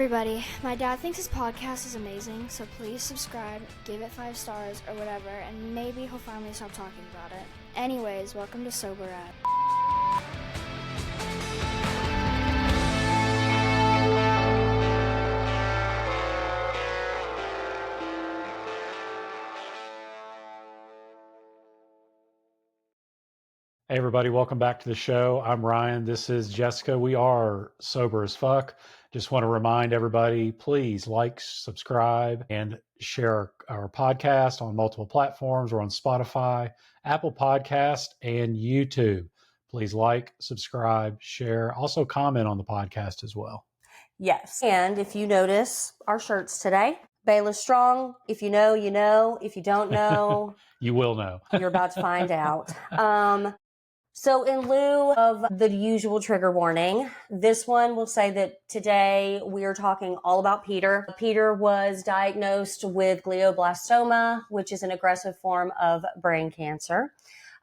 everybody. My dad thinks his podcast is amazing, so please subscribe, give it 5 stars or whatever, and maybe he'll finally stop talking about it. Anyways, welcome to Sober At. Hey everybody, welcome back to the show. I'm Ryan. This is Jessica. We are Sober as Fuck. Just want to remind everybody, please like, subscribe, and share our podcast on multiple platforms. We're on Spotify, Apple Podcast, and YouTube. Please like, subscribe, share. Also comment on the podcast as well. Yes. And if you notice our shirts today, Baylis Strong, if you know, you know. If you don't know, you will know. You're about to find out. So in lieu of the usual trigger warning, this one will say that today we are talking all about Peter. Peter was diagnosed with glioblastoma, which is an aggressive form of brain cancer.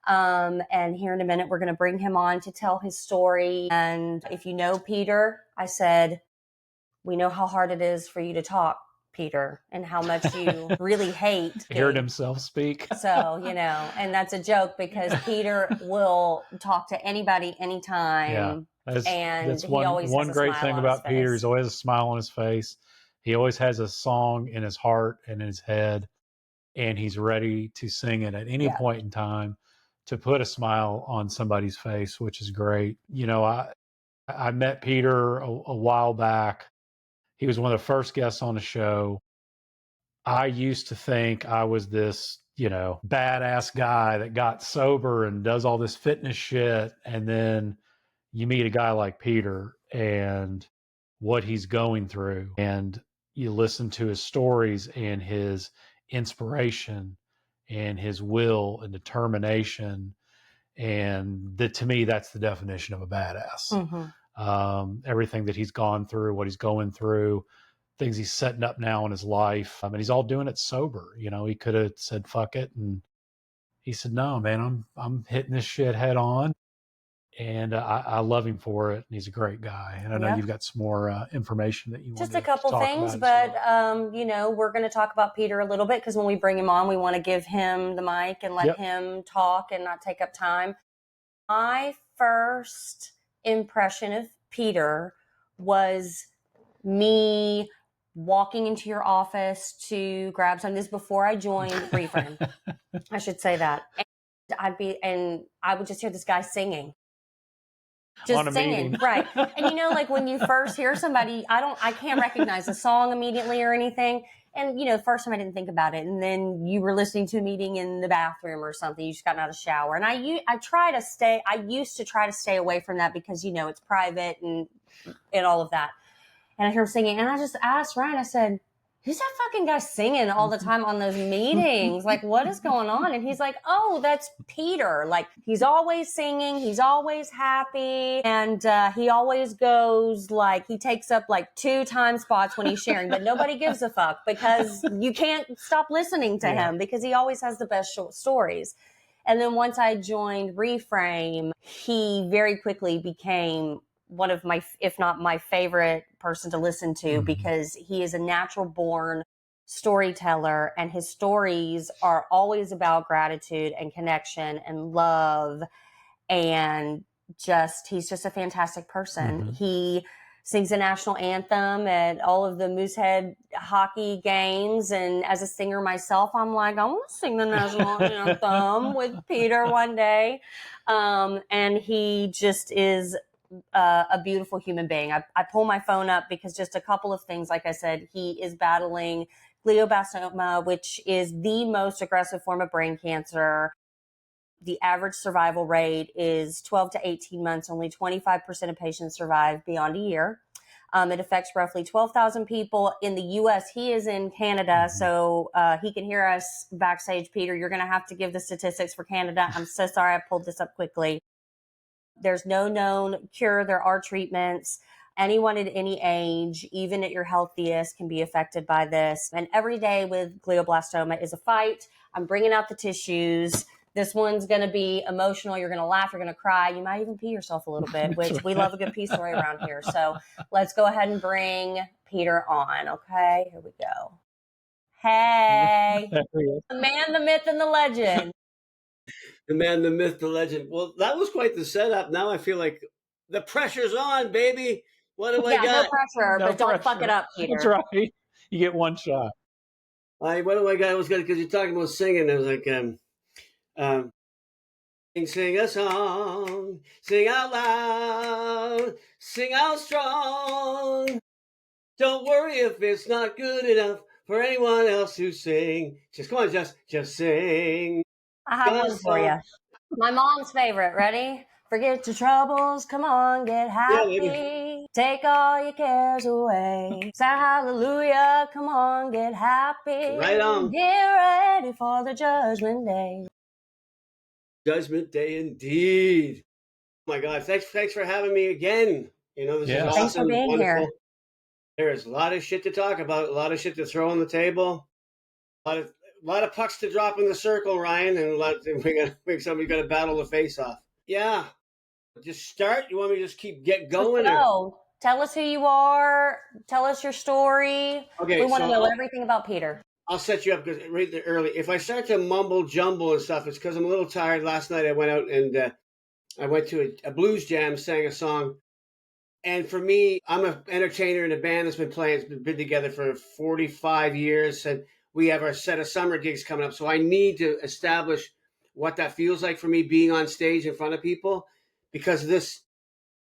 And here in a minute, we're going to bring him on to tell his story. And if you know Peter, I said, we know how hard it is for you to talk, Peter, and how much you really hate hearing himself speak. So, and that's a joke because Peter will talk to anybody anytime. Yeah, that's he always one has a great smile thing on about his Peter. face. He's always a smile on his face. He always has a song in his heart and in his head, and he's ready to sing it at any point in time to put a smile on somebody's face, which is great. I met Peter a while back. He was one of the first guests on the show. I used to think I was this, badass guy that got sober and does all this fitness shit. And then you meet a guy like Peter and what he's going through, and you listen to his stories and his inspiration and his will and determination. And to me, that's the definition of a badass. Mm-hmm. Everything that he's gone through, what he's going through, things he's setting up now in his life. I mean, he's all doing it sober. He could have said, fuck it. And he said, no, man, I'm hitting this shit head on. And I love him for it. And he's a great guy. And I know you've got some more information that you want just to a couple talk things, about but, we're going to talk about Peter a little bit because when we bring him on, we want to give him the mic and let him talk and not take up time. My first impression of Peter was me walking into your office to grab something. This is before I joined Reframe. I should say that. And I would just hear this guy singing. Just singing. Right. And like when you first hear somebody, I can't recognize the song immediately or anything. And the first time I didn't think about it. And then you were listening to a meeting in the bathroom or something. You just got out of the shower. And I used to try to stay away from that because, it's private and all of that. And I heard him singing, and I just asked Ryan, I said, who's that fucking guy singing all the time on those meetings? Like, what is going on? And he's like, oh, that's Peter. Like, he's always singing. He's always happy. And he always goes, he takes up 2 time spots when he's sharing, but nobody gives a fuck because you can't stop listening to him because he always has the best short stories. And then once I joined Reframe, he very quickly became one of my, if not my favorite person to listen to, because he is a natural born storyteller and his stories are always about gratitude and connection and love. And he's just a fantastic person. He sings the national anthem at all of the Moosehead hockey games. And as a singer myself, I'm like, I want to sing the national anthem with Peter one day. And he just is a beautiful human being. I pull my phone up because just a couple of things. Like I said, he is battling glioblastoma, which is the most aggressive form of brain cancer. The average survival rate is 12 to 18 months. Only 25% of patients survive beyond a year. It affects roughly 12,000 people in the U.S. He is in Canada, so he can hear us backstage. Peter, you're going to have to give the statistics for Canada. I'm so sorry I pulled this up quickly. There's no known cure. There are treatments. Anyone at any age, even at your healthiest, can be affected by this. And every day with glioblastoma is a fight. I'm bringing out the tissues. This one's going to be emotional. You're going to laugh. You're going to cry. You might even pee yourself a little bit, which we love a good pee story around here. So let's go ahead and bring Peter on. Okay, here we go. Hey, the man, the myth, and the legend. The man, the myth, the legend. Well, that was quite the setup. Now I feel like the pressure's on, baby. What do I got? No pressure, No but don't fuck pressure. it up, Peter. That's right. You get one shot. What do I got? I was good because you're talking about singing. I was like, sing a song, sing out loud, sing out strong. Don't worry if it's not good enough for anyone else to sing. Just come on, just sing. I have one for you. My mom's favorite. Ready? Forget your troubles. Come on, get happy. Yeah, take all your cares away. Say hallelujah. Come on, get happy. Right on. Get ready for the judgment day. Judgment day, indeed. Oh my God! Thanks for having me again. This is awesome. Thanks for being wonderful. Here. There is a lot of shit to talk about, a lot of shit to throw on the table, a lot of pucks to drop in the circle, Ryan, and somebody's got to battle the face off. Yeah, just start. You want me to just get going? Go. Tell us who you are. Tell us your story. Okay, we want to know everything about Peter. I'll set you up because right there early. If I start to mumble jumble and stuff, it's because I'm a little tired. Last night I went out and I went to a blues jam, sang a song. And for me, I'm an entertainer in a band that's been together for 45 years. And we have our set of summer gigs coming up. So I need to establish what that feels like for me being on stage in front of people, because this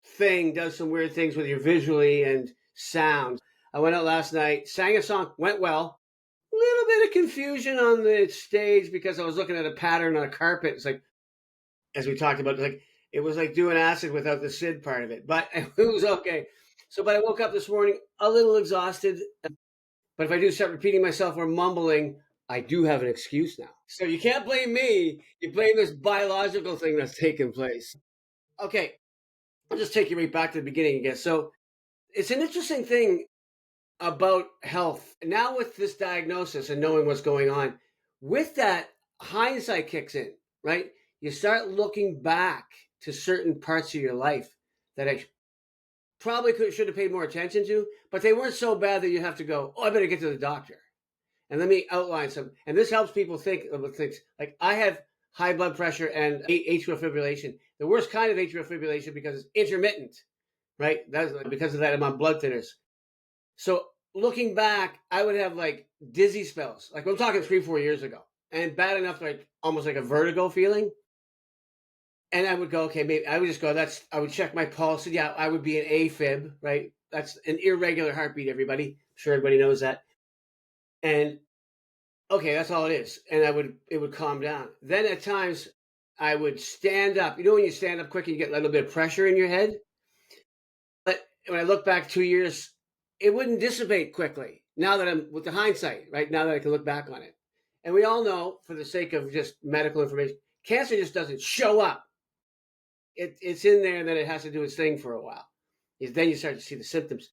thing does some weird things with you visually and sound. I went out last night, sang a song, went well. A little bit of confusion on the stage because I was looking at a pattern on a carpet. It's like, as we talked about, it was like doing acid without the Sid part of it, but it was okay. But I woke up this morning a little exhausted. But if I do start repeating myself or mumbling, I do have an excuse now. So you can't blame me. You blame this biological thing that's taking place. Okay, I'll just take you right back to the beginning again. So it's an interesting thing about health. Now with this diagnosis and knowing what's going on, with that, hindsight kicks in, right? You start looking back to certain parts of your life that I probably should have paid more attention to, but they weren't so bad that you have to go, I better get to the doctor. And let me outline some. And this helps people think about things. Like I have high blood pressure and atrial fibrillation. The worst kind of atrial fibrillation because it's intermittent, right? Because of that, I'm on blood thinners. So looking back, I would have dizzy spells. I'm talking 3-4 years ago. And bad enough, almost like a vertigo feeling. And I would go, okay, maybe I would just go, I would check my pulse. And yeah, I would be an AFib, right? That's an irregular heartbeat, everybody. I'm sure everybody knows that. And okay, that's all it is. And it would calm down. Then at times I would stand up. You know, when you stand up quick, you get a little bit of pressure in your head. But when I look back 2 years, it wouldn't dissipate quickly. Now that I'm with the hindsight, right? Now that I can look back on it. And we all know, for the sake of just medical information, cancer just doesn't show up. It's in there, and then it has to do its thing for a while. Then you start to see the symptoms.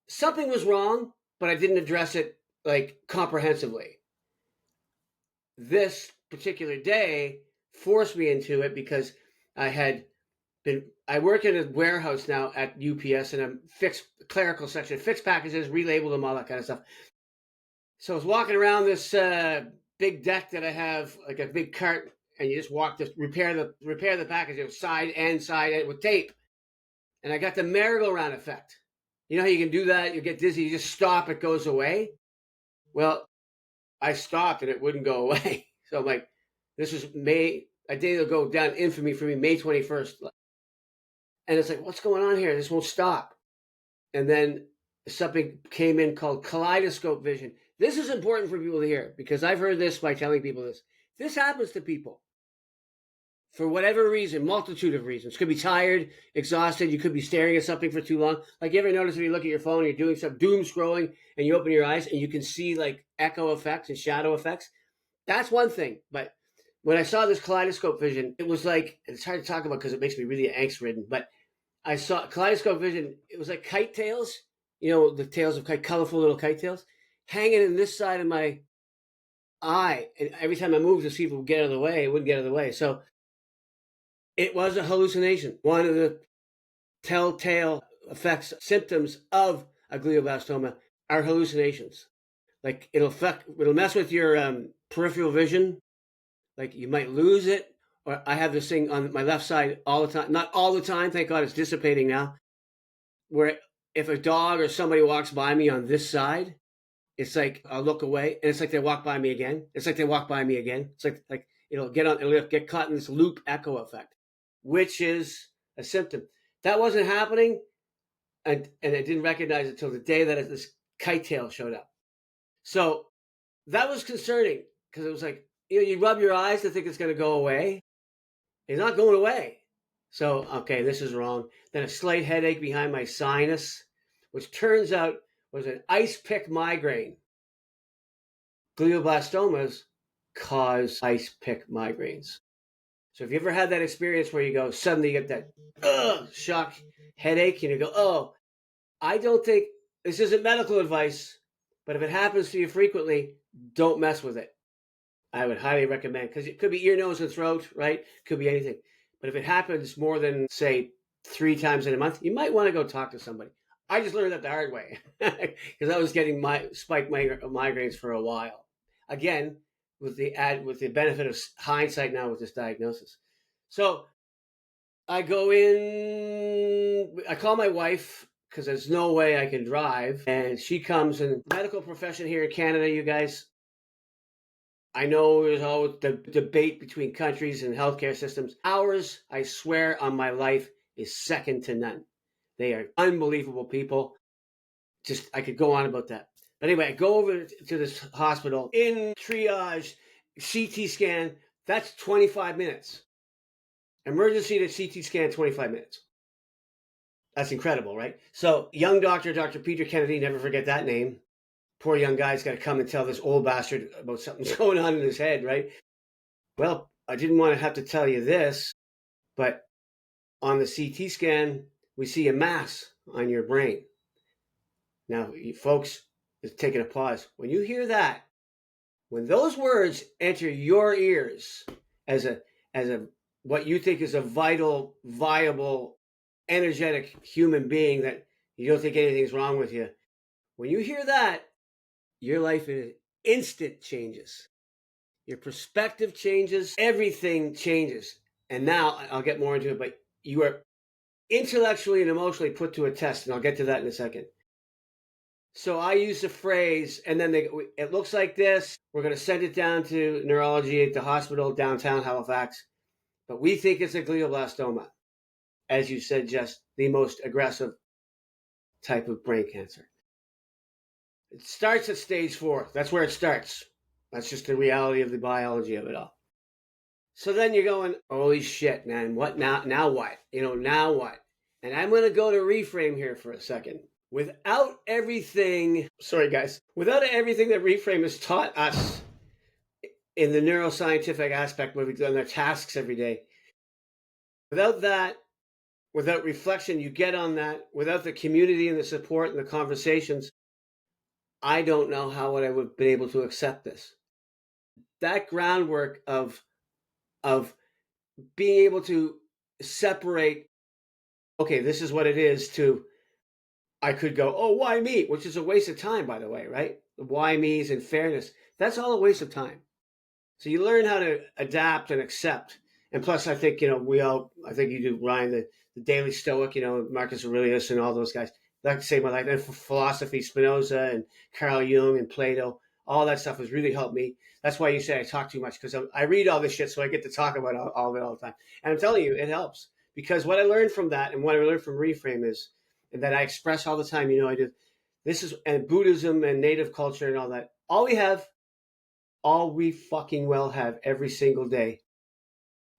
Something was wrong, but I didn't address it comprehensively. This particular day forced me into it because I work in a warehouse now at UPS in a fixed clerical section, fixed packages, relabeled them, all that kind of stuff. So I was walking around this big deck that I have, like a big cart, and you just walk to repair the package, side end with tape. And I got the merry-go-round effect. You know how you can do that? You get dizzy, you just stop, it goes away. Well, I stopped and it wouldn't go away. So I'm like, this is a day that'll go down infamy for me, May 21st. And it's like, what's going on here? This won't stop. And then something came in called kaleidoscope vision. This is important for people to hear because I've heard this by telling people this. This happens to people for whatever reason, multitude of reasons. Could be tired, exhausted. You could be staring at something for too long. Like, you ever notice when you look at your phone and you're doing some doom scrolling and you open your eyes and you can see echo effects and shadow effects? That's one thing. But when I saw this kaleidoscope vision, it was it's hard to talk about because it makes me really angst-ridden, but I saw kaleidoscope vision. It was like kite tails, the tails of colorful little kite tails, hanging in this side of my eye. And every time I moved to see if it would get out of the way, it wouldn't get out of the way. So it was a hallucination. One of the telltale effects, symptoms of a glioblastoma are hallucinations. Like it'll mess with your peripheral vision. Like you might lose it. Or I have this thing on my left side all the time. Not all the time, thank God it's dissipating now. Where if a dog or somebody walks by me on this side, it's like I'll look away and it's like they walk by me again. It's like they walk by me again. It's like it'll get caught in this loop echo effect, which is a symptom. That wasn't happening, and I didn't recognize it until the day that this kite tail showed up. So that was concerning because it was like, you rub your eyes to think it's going to go away. It's not going away. So, okay, this is wrong. Then a slight headache behind my sinus, which turns out was an ice pick migraine. Glioblastomas cause ice pick migraines. So if you ever had that experience where you go, suddenly you get that shock headache and you go, oh, I don't think, this isn't medical advice, but if it happens to you frequently, don't mess with it. I would highly recommend, because it could be ear, nose, and throat, right? Could be anything. But if it happens more than, say, 3 times in a month, you might want to go talk to somebody. I just learned that the hard way because I was getting spike migraines for a while. Again, with the benefit of hindsight now with this diagnosis. So I go in, I call my wife because there's no way I can drive. And she comes, and the medical profession here in Canada, you guys, I know there's always the debate between countries and healthcare systems. Ours, I swear on my life, is second to none. They are unbelievable people. Just, I could go on about that. But anyway, I go over to this hospital in triage, CT scan. That's 25 minutes. Emergency to CT scan, 25 minutes. That's incredible, right? So, young doctor, Dr. Peter Kennedy, never forget that name. Poor young guy's got to come and tell this old bastard about something's going on in his head, right? Well, I didn't want to have to tell you this, but on the CT scan, we see a mass on your brain. Now, you folks, just taking a pause. When you hear that, when those words enter your ears as a what you think is a vital, viable, energetic human being that you don't think anything's wrong with you, when you hear that, your life in instant changes. Your perspective changes. Everything changes. And now I'll get more into it, but you are intellectually and emotionally put to a test, and I'll get to that in a second. So I use the phrase, and then it looks like this. We're going to send it down to neurology at the hospital downtown Halifax, but we think it's a glioblastoma. As you said, just the most aggressive type of brain cancer. It starts at stage 4. That's where it starts. That's just the reality of the biology of it all. So then you're going, holy shit, man, what now? Now what? Now what? And I'm going to go to reframe here for a second. Without everything that reframe has taught us in the neuroscientific aspect where we've done their tasks every day, without that, without reflection you get on that, without the community and the support and the conversations, I don't know how I would have been able to accept this. That groundwork of being able to separate, okay, this is what it is, to I could go, oh, why me? Which is a waste of time, by the way, right? The why me's and fairness. That's all a waste of time. So you learn how to adapt and accept. And plus, I think, I think you do, Ryan, the Daily Stoic, Marcus Aurelius and all those guys. That saved my life. And for philosophy, Spinoza and Carl Jung and Plato, all that stuff has really helped me. That's why you say I talk too much, because I read all this shit, so I get to talk about all of it all the time. And I'm telling you, it helps. Because what I learned from that and what I learned from Reframe is, and that I express all the time, I do, this is, and Buddhism and native culture and all that, all we fucking well have every single day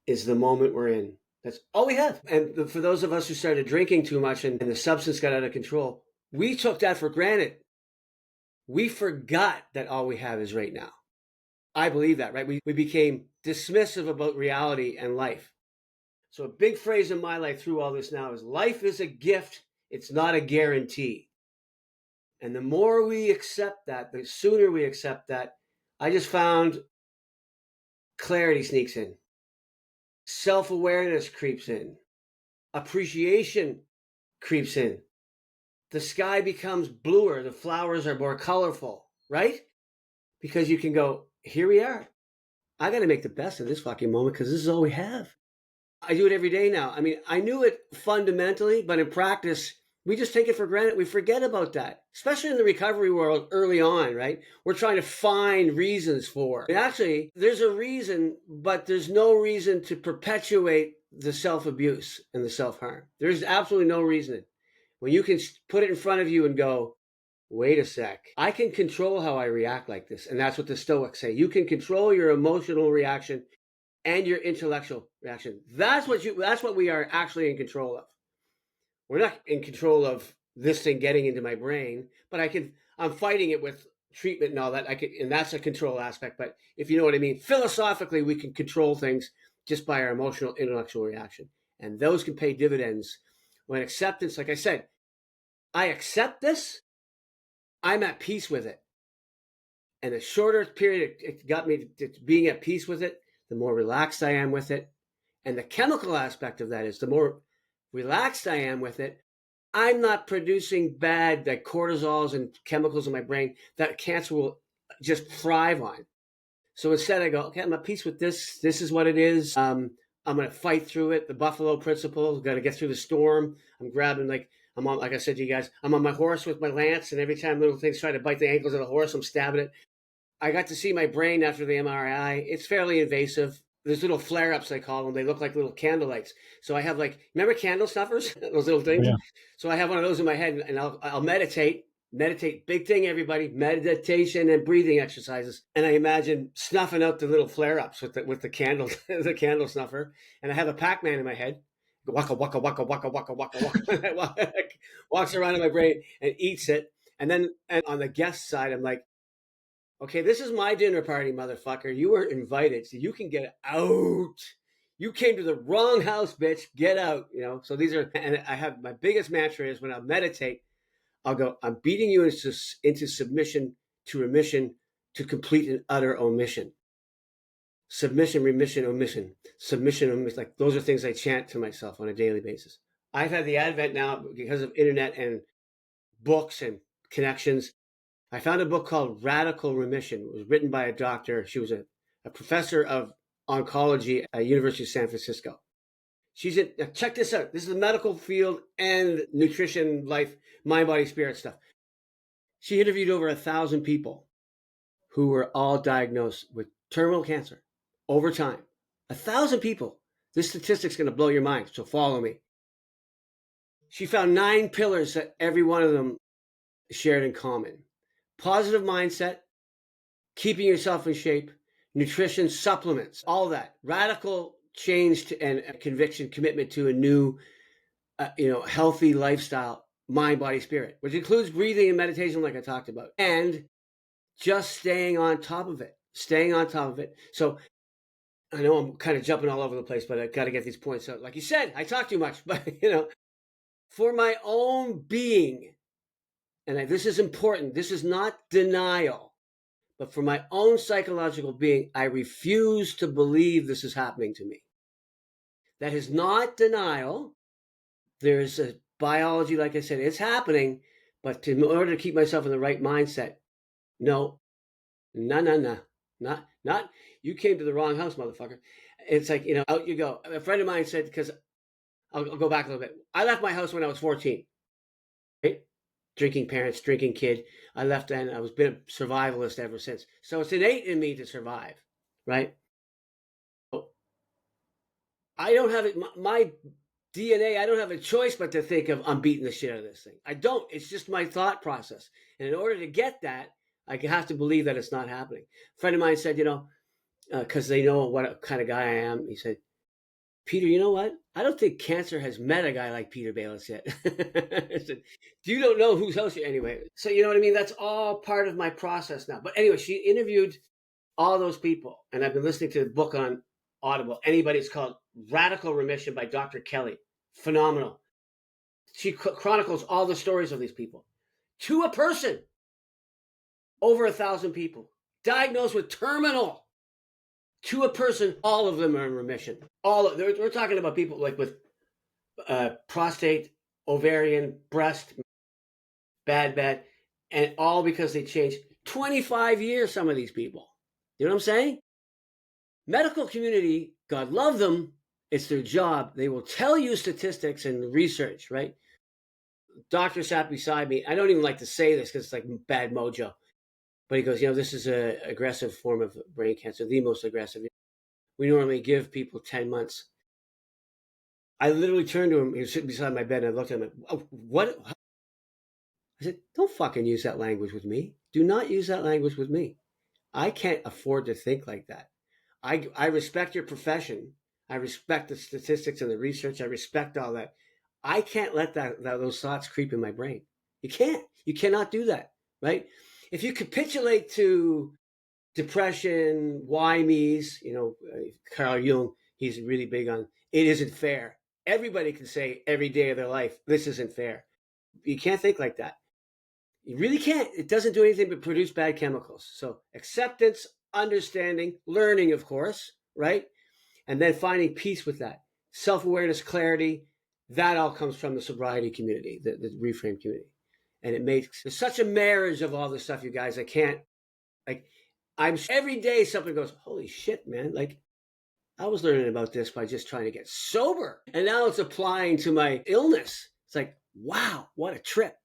is the moment we're in. That's all we have. And for those of us who started drinking too much and the substance got out of control, we took that for granted. We forgot that all we have is right now. I believe that, right? We became dismissive about reality and life. So a big phrase in my life through all this now is life is a gift. It's not a guarantee. And the more we accept that, the sooner we accept that, I just found clarity sneaks in. Self-awareness creeps in. Appreciation creeps in. The sky becomes bluer. The flowers are more colorful, right? Because you can go, here we are. I got to make the best of this fucking moment because this is all we have. I do it every day now. I mean, I knew it fundamentally, but in practice, we just take it for granted. We forget about that, especially in the recovery world early on, right? We're trying to find reasons for it. Actually, there's a reason, but there's no reason to perpetuate the self-abuse and the self-harm. There's absolutely no reason. When you can put it in front of you and go, wait a sec, I can control how I react like this. And that's what the Stoics say. You can control your emotional reaction and your intellectual reaction. That's what we are actually in control of. We're not in control of this thing getting into my brain, but I'm fighting it with treatment and all that. And that's a control aspect. But if you know what I mean, philosophically, we can control things just by our emotional, intellectual reaction. And those can pay dividends when acceptance, like I said, I accept this, I'm at peace with it. And the shorter period it got me to being at peace with it, the more relaxed I am with it. And the chemical aspect of that is the more relaxed I am with it, I'm not producing bad like cortisols and chemicals in my brain that cancer will just thrive on. So instead I go, okay, I'm at peace with this. This is what it is. I'm going to fight through it. The Buffalo principle, got to get through the storm. I'm grabbing like I said to you guys, I'm on my horse with my lance, and every time little things try to bite the ankles of the horse, I'm stabbing it. I got to see my brain after the MRI. It's fairly invasive. There's little flare-ups, they call them. They look like little candle lights. So I have remember candle snuffers? Those little things? Yeah. So I have one of those in my head, and I'll meditate. Meditate, big thing, everybody. Meditation and breathing exercises. And I imagine snuffing out the little flare-ups with the candle, the candle snuffer. And I have a Pac-Man in my head. Waka, waka, waka, waka, waka, waka, waka. Walks around in my brain and eats it. And on the guest side, I'm like, okay, this is my dinner party, motherfucker. You weren't invited, so you can get out. You came to the wrong house, bitch. Get out. So and I have my biggest mantra is when I meditate, I'll go, I'm beating you into submission to remission to complete and utter omission. Submission, remission, omission. Submission, omission. Like those are things I chant to myself on a daily basis. I've had the advent now because of internet and books and connections. I found a book called Radical Remission. It was written by a doctor. She was a professor of oncology at University of San Francisco. Check this out. This is the medical field and nutrition, life, mind, body, spirit stuff. She interviewed over 1,000 people who were all diagnosed with terminal cancer over time. 1,000 people. This statistic's going to blow your mind, so follow me. She found 9 pillars that every one of them shared in common. Positive mindset, keeping yourself in shape, nutrition, supplements, all that. Radical change and conviction, commitment to a new, healthy lifestyle, mind, body, spirit, which includes breathing and meditation like I talked about, and just staying on top of it. So I know I'm kind of jumping all over the place, but I got to get these points out. Like you said, I talk too much, but, for my own being, and this is important, this is not denial, but for my own psychological being, I refuse to believe this is happening to me. That is not denial. There's a biology, like I said, it's happening, but in order to keep myself in the right mindset, no, not, you came to the wrong house, motherfucker. It's like, out you go. A friend of mine said, because I'll go back a little bit. I left my house when I was 14, right? Drinking parents, drinking kid. I left and I was been a survivalist ever since. So it's innate in me to survive, right? I don't have it. My DNA, I don't have a choice but to think of I'm beating the shit out of this thing. I don't. It's just my thought process. And in order to get that, I have to believe that it's not happening. A friend of mine said, because they know what kind of guy I am, he said, Peter, you know what? I don't think cancer has met a guy like Peter Baylis yet. I said, you don't know whose house you're anyway. So you know what I mean? That's all part of my process now. But anyway, she interviewed all those people. And I've been listening to the book on Audible. It's called Radical Remission by Dr. Kelly. Phenomenal. She chronicles all the stories of these people. To a person, over 1,000 people diagnosed with terminal. To a person, all of them are in remission. We're talking about people like with prostate, ovarian, breast, bad. And all because they changed 25 years, some of these people. You know what I'm saying? Medical community, God love them. It's their job. They will tell you statistics and research, right? Doctor sat beside me. I don't even like to say this because it's like bad mojo. But he goes, this is an aggressive form of brain cancer, the most aggressive. We normally give people 10 months. I literally turned to him. He was sitting beside my bed, and I looked at him. What? I said, don't fucking use that language with me. Do not use that language with me. I can't afford to think like that. I respect your profession. I respect the statistics and the research. I respect all that. I can't let those thoughts creep in my brain. You can't. You cannot do that, right? If you capitulate to depression, why me's, Carl Jung, he's really big on it isn't fair. Everybody can say every day of their life, this isn't fair. You can't think like that. You really can't. It doesn't do anything but produce bad chemicals. So acceptance, understanding, learning, of course, right? And then finding peace with that. Self-awareness, clarity, that all comes from the sobriety community, the reframe community. And it makes such a marriage of all this stuff, you guys. I'm every day something goes, holy shit, man. I was learning about this by just trying to get sober. And now it's applying to my illness. It's like, wow, what a trip.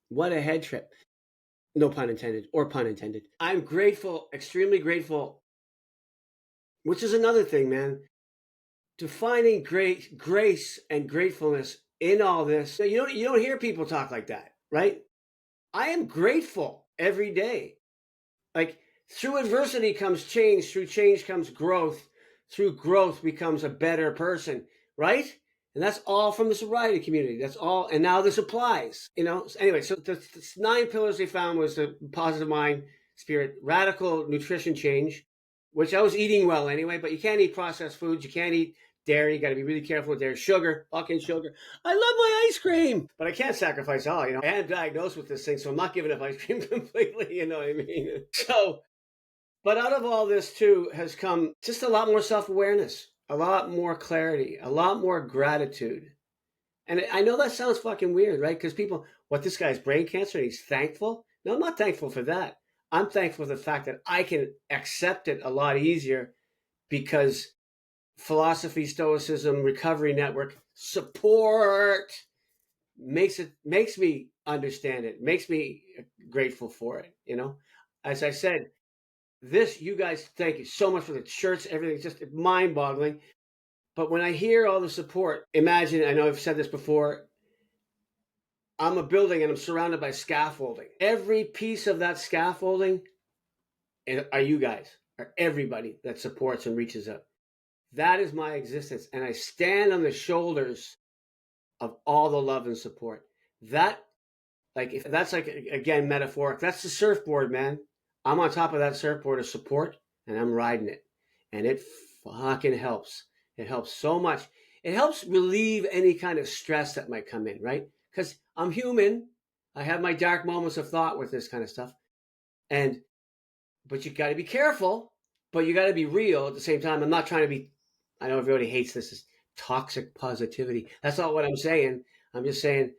What a head trip. No pun intended, or pun intended. I'm grateful, extremely grateful, which is another thing, man, to finding grace and gratefulness in all this. You don't hear people talk like that, right? I am grateful every day. Through adversity comes change. Through change comes growth. Through growth becomes a better person, right? And that's all from the sobriety community. That's all. And now this applies, Anyway, so the 9 pillars they found was the positive mind, spirit, radical nutrition change, which I was eating well anyway, but you can't eat processed foods. You can't eat dairy. You got to be really careful with dairy. Sugar, fucking sugar. I love my ice cream, but I can't sacrifice all, I am diagnosed with this thing, so I'm not giving up ice cream completely, you know what I mean? But out of all this too has come just a lot more self-awareness, a lot more clarity, a lot more gratitude. And I know that sounds fucking weird, right? Because people, this guy's brain cancer and he's thankful? No, I'm not thankful for that. I'm thankful for the fact that I can accept it a lot easier because philosophy, stoicism, recovery network, support makes me understand it, makes me grateful for it, As I said, you guys, thank you so much for the shirts, everything. It's just mind-boggling. But when I hear all the support, imagine, I know I've said this before, I'm a building and I'm surrounded by scaffolding. Every piece of that scaffolding are you guys, are everybody that supports and reaches out. That is my existence. And I stand on the shoulders of all the love and support. If that's again, metaphoric, that's the surfboard, man. I'm on top of that surfboard of support and I'm riding it. And it fucking helps. It helps so much. It helps relieve any kind of stress that might come in, right? Because I'm human. I have my dark moments of thought with this kind of stuff. But you got to be careful, but you got to be real at the same time. I'm not trying to be, I know everybody hates this, is toxic positivity. That's not what I'm saying. I'm just saying,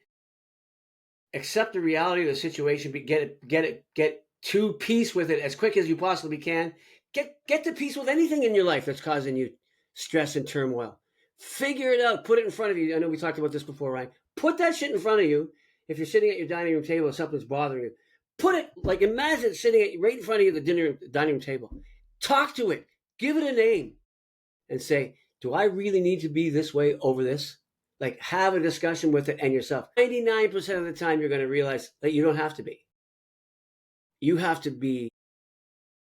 accept the reality of the situation, get to peace with it as quick as you possibly can. Get to peace with anything in your life that's causing you stress and turmoil. Figure it out. Put it in front of you. I know we talked about this before, right? Put that shit in front of you. If you're sitting at your dining room table and something's bothering you, put it, imagine sitting right in front of you at the dining room table. Talk to it. Give it a name. And say, do I really need to be this way over this? Have a discussion with it and yourself. 99% of the time, you're going to realize that you don't have to be. You have to be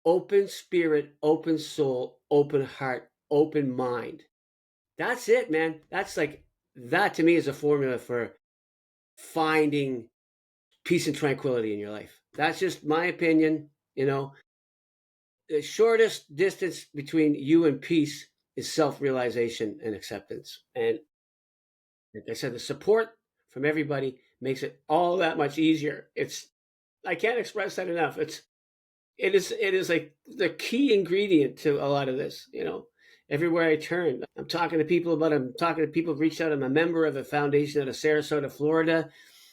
open spirit, open soul, open heart, open mind. That's it, man. That to me is a formula for finding peace and tranquility in your life. That's just my opinion. The shortest distance between you and peace is self-realization and acceptance. And like I said, the support from everybody makes it all that much easier. I can't express that enough. It is the key ingredient to a lot of this, everywhere I turn. I'm talking to people about it. I'm talking to people who've reached out. I'm a member of a foundation out of Sarasota, Florida.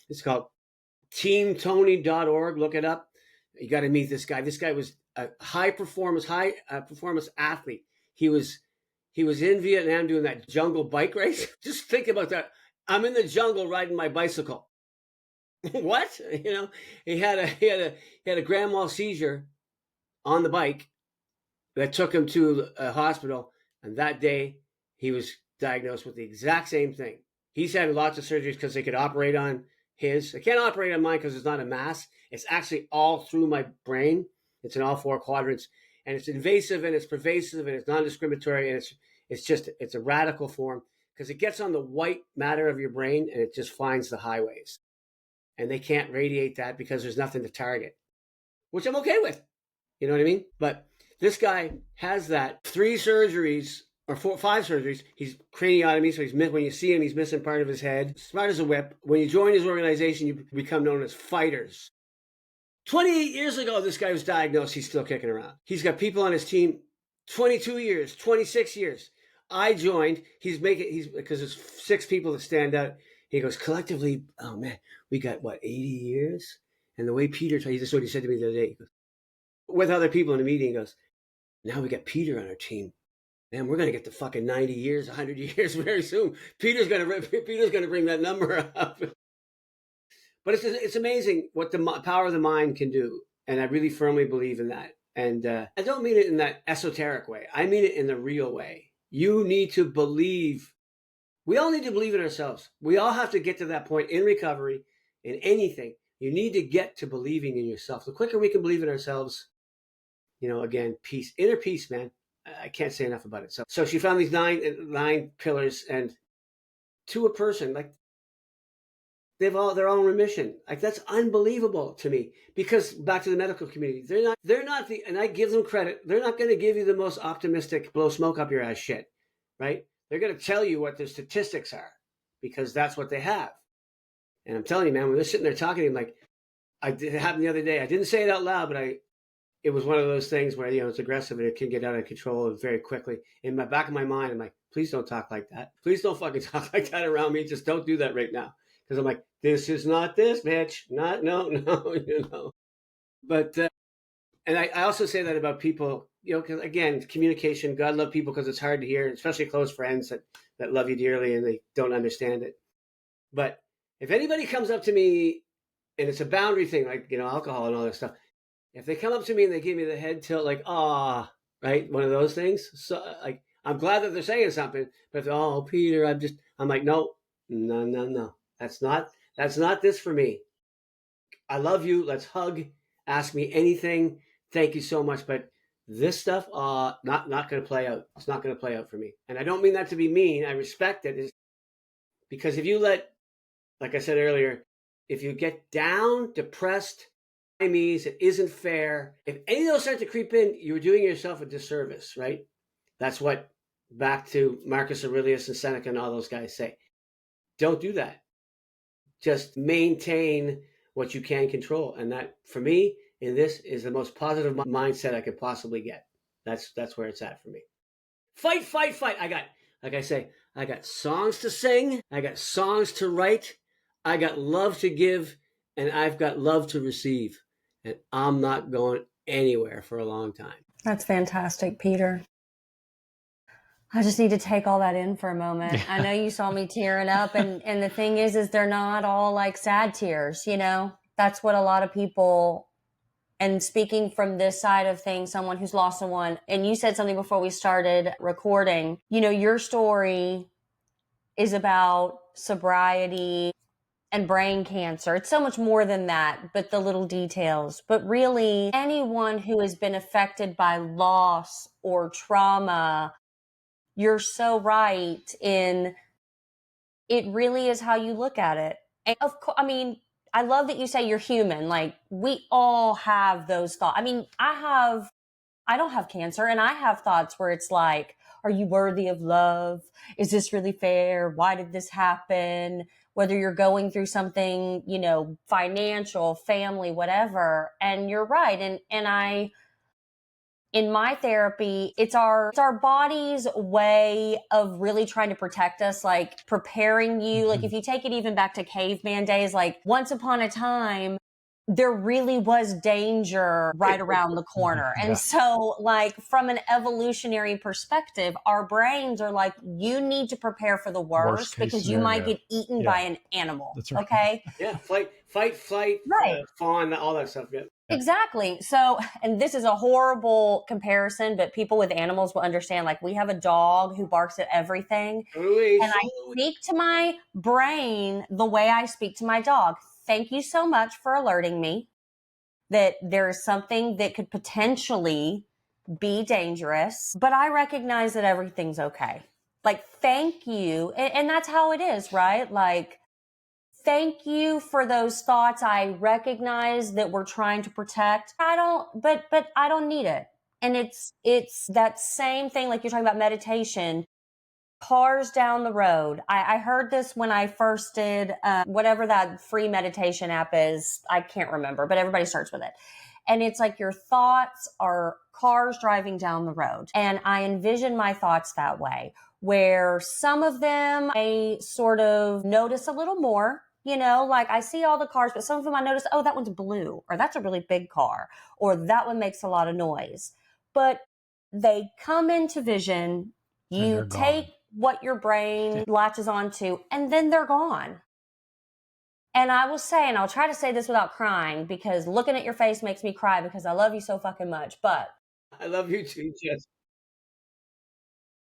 It's called teamtony.org. Look it up. You got to meet this guy. This guy was a high performance athlete. He was in Vietnam doing that jungle bike race. Just think about that. I'm in the jungle riding my bicycle. What? You know, he had a grand mal seizure on the bike that took him to a hospital, and that day he was diagnosed with the exact same thing. He's had lots of surgeries because they could operate on his. They can't operate on mine because it's not a mass. It's actually all through my brain. It's in all 4 quadrants, and it's invasive and it's pervasive and it's non-discriminatory, and it's a radical form because it gets on the white matter of your brain and it just finds the highways. And they can't radiate that because there's nothing to target, which I'm okay with. You know what I mean? But this guy has that 3 surgeries or 5 surgeries. He's craniotomy, so when you see him, he's missing part of his head. Smart as a whip. When you join his organization, you become known as fighters. 28 years ago, this guy was diagnosed. He's still kicking around. He's got people on his team 22 years, 26 years. I joined. Because there's 6 people that stand out. He goes, collectively, oh man, we got 80 years? And the way Peter, this is what he said to me the other day. He goes, with other people in the meeting, he goes, now we got Peter on our team. Man, we're going to get to fucking 90 years, 100 years very soon. Peter's going to bring that number up. But it's amazing what the power of the mind can do. And I really firmly believe in that. And I don't mean it in that esoteric way. I mean it in the real way. You need to believe. We all need to believe in ourselves. We all have to get to that point in recovery, in anything. You need to get to believing in yourself. The quicker we can believe in ourselves, again, peace, inner peace, man. I can't say enough about it. So she found these nine pillars, and to a person, like they're all in remission. Like that's unbelievable to me, because back to the medical community, they're not the, and I give them credit. They're not going to give you the most optimistic blow smoke up your ass shit, right? They're going to tell you what the statistics are because that's what they have. And I'm telling you, man, when they're sitting there talking to me, like it happened the other day. I didn't say it out loud, but it was one of those things where, it's aggressive and it can get out of control very quickly. In the back of my mind, I'm like, please don't talk like that. Please don't fucking talk like that around me. Just don't do that right now. Because I'm like, this is not this, bitch. No. But, and I also say that about people, because again, communication, God love people because it's hard to hear, especially close friends that love you dearly and they don't understand it. But if anybody comes up to me, and it's a boundary thing, like, alcohol and all that stuff. If they come up to me and they give me the head tilt, like, right? One of those things. So like, I'm glad that they're saying something, but if Peter, I'm like, no. That's not this for me. I love you. Let's hug. Ask me anything. Thank you so much. But this stuff, not going to play out. It's not going to play out for me. And I don't mean that to be mean. I respect it. Because if you like I said earlier, if you get down, depressed, it isn't fair. If any of those start to creep in, you're doing yourself a disservice, right? That's what back to Marcus Aurelius and Seneca and all those guys say. Don't do that. Just maintain what you can control. And that, for me, in this is the most positive mindset I could possibly get. That's where it's at for me. Fight. I got songs to sing. I got songs to write. I got love to give. And I've got love to receive. And I'm not going anywhere for a long time. That's fantastic, Peter. I just need to take all that in for a moment. I know you saw me tearing up, and the thing is they're not all like sad tears, That's what a lot of people, and speaking from this side of things, someone who's lost someone, and you said something before we started recording, your story is about sobriety and brain cancer. It's so much more than that, but the little details. But really, anyone who has been affected by loss or trauma, you're so right in it really is how you look at it. And of course, I love that you say you're human. Like, we all have those thoughts. I don't have cancer, and I have thoughts where it's like, are you worthy of love? Is this really fair? Why did this happen? Whether you're going through something, financial, family, whatever. And you're right. And in my therapy, it's our body's way of really trying to protect us, like preparing you. Like if you take it even back to caveman days, like once upon a time, there really was danger right around the corner. And so like from an evolutionary perspective, our brains are like, you need to prepare for the worst because you might get eaten by an animal. That's right. Okay. Yeah. Fight, flight, right. fawn, all that stuff. Yeah. Exactly. So, and this is a horrible comparison, but people with animals will understand. Like we have a dog who barks at everything. And I speak to my brain the way I speak to my dog. Thank you so much for alerting me that there is something that could potentially be dangerous, but I recognize that everything's okay. Like, thank you. And that's how it is, right? Like, thank you for those thoughts. I recognize that we're trying to protect. But I don't need it. And it's that same thing. Like you're talking about meditation, cars down the road. I heard this when I first did, whatever that free meditation app is. I can't remember, but everybody starts with it. And it's like your thoughts are cars driving down the road. And I envision my thoughts that way, where some of them I sort of notice a little more. You know, like I see all the cars, but some of them I notice, oh, that one's blue, or that's a really big car, or that one makes a lot of noise. But they come into vision. You take what your brain latches onto, and then they're gone. And I will say, and I'll try to say this without crying, because looking at your face makes me cry because I love you so fucking much. But I love you too, Jess.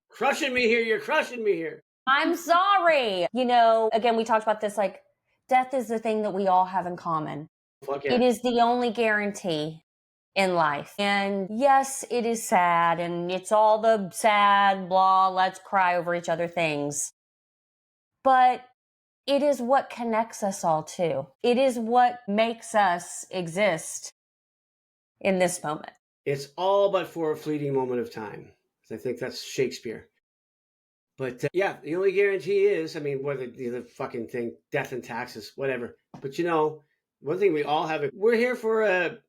Crushing me here. You're crushing me here. I'm sorry. You know, again, we talked about this, like, death is the thing that we all have in common. Fuck yeah. It is the only guarantee in life. And yes, it is sad, and it's all the sad, blah, let's cry over each other things. But it is what connects us all too. It is what makes us exist in this moment. It's all but for a fleeting moment of time. I think that's Shakespeare. But yeah, the only guarantee is, I mean, whether the fucking thing, death and taxes, whatever. But you know, one thing we all have, we're here for,